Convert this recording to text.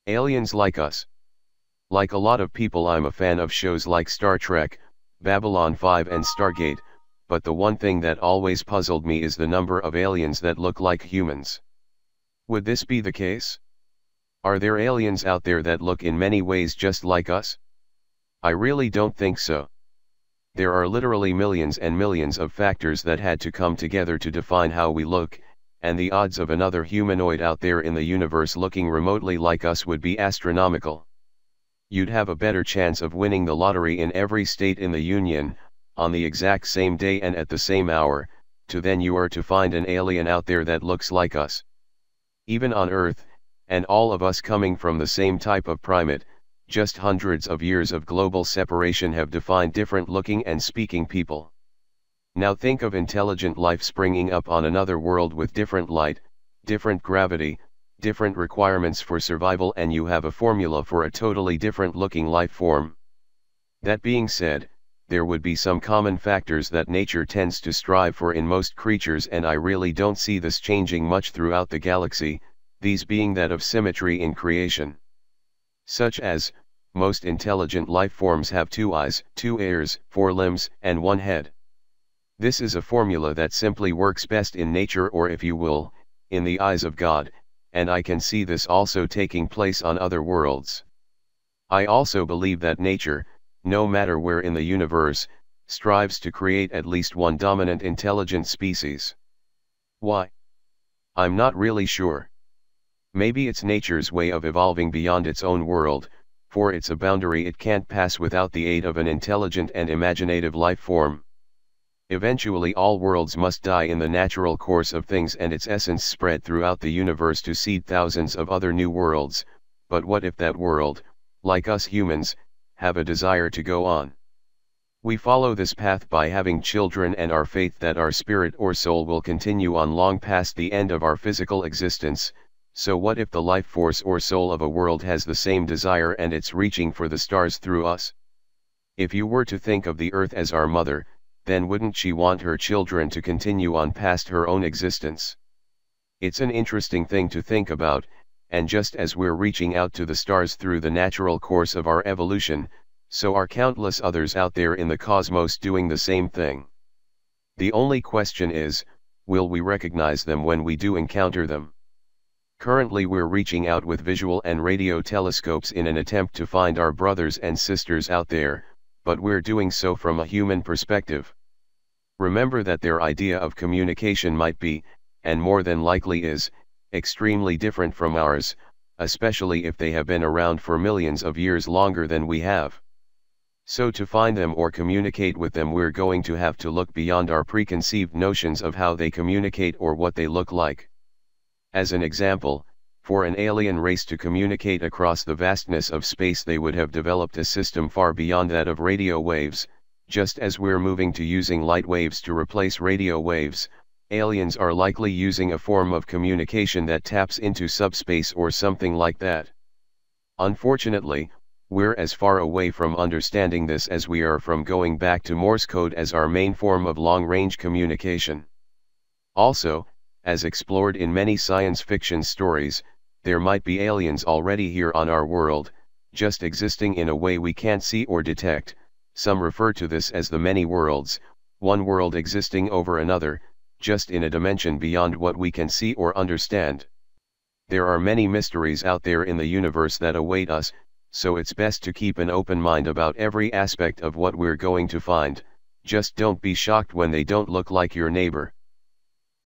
Aliens like us. Like a lot of people, I'm a fan of shows like Star Trek, Babylon 5 and Stargate, but the one thing that always puzzled me is the number of aliens that look like humans. Would this be the case? Are there aliens out there that look in many ways just like us? I really don't think so. There are literally millions and millions of factors that had to come together to define how we look, and the odds of another humanoid out there in the universe looking remotely like us would be astronomical. You'd have a better chance of winning the lottery in every state in the Union, on the exact same day and at the same hour, than you are to find an alien out there that looks like us. Even on Earth, and all of us coming from the same type of primate, just hundreds of years of global separation have defined different looking and speaking people. Now think of intelligent life springing up on another world with different light, different gravity, different requirements for survival, and you have a formula for a totally different looking life form. That being said, there would be some common factors that nature tends to strive for in most creatures, and I really don't see this changing much throughout the galaxy, these being that of symmetry in creation. Such as, most intelligent life forms have 2 eyes, 2 ears, 4 limbs, and 1 head. This is a formula that simply works best in nature, or if you will, in the eyes of God, and I can see this also taking place on other worlds. I also believe that nature, no matter where in the universe, strives to create at least one dominant intelligent species. Why? I'm not really sure. Maybe it's nature's way of evolving beyond its own world, for it's a boundary it can't pass without the aid of an intelligent and imaginative life form. Eventually all worlds must die in the natural course of things and its essence spread throughout the universe to seed thousands of other new worlds, but what if that world, like us humans, have a desire to go on? We follow this path by having children and our faith that our spirit or soul will continue on long past the end of our physical existence. So what if the life force or soul of a world has the same desire and it's reaching for the stars through us? If you were to think of the earth as our mother, then wouldn't she want her children to continue on past her own existence? It's an interesting thing to think about, and just as we're reaching out to the stars through the natural course of our evolution, so are countless others out there in the cosmos doing the same thing. The only question is, will we recognize them when we do encounter them? Currently we're reaching out with visual and radio telescopes in an attempt to find our brothers and sisters out there, but we're doing so from a human perspective. Remember that their idea of communication might be, and more than likely is, extremely different from ours, especially if they have been around for millions of years longer than we have. So to find them or communicate with them, we're going to have to look beyond our preconceived notions of how they communicate or what they look like. As an example, for an alien race to communicate across the vastness of space, they would have developed a system far beyond that of radio waves. Just as we're moving to using light waves to replace radio waves, aliens are likely using a form of communication that taps into subspace or something like that. Unfortunately, we're as far away from understanding this as we are from going back to Morse code as our main form of long-range communication. Also, as explored in many science fiction stories, there might be aliens already here on our world, just existing in a way we can't see or detect. Some refer to this as the many worlds, one world existing over another, just in a dimension beyond what we can see or understand. There are many mysteries out there in the universe that await us, so it's best to keep an open mind about every aspect of what we're going to find. Just don't be shocked when they don't look like your neighbor.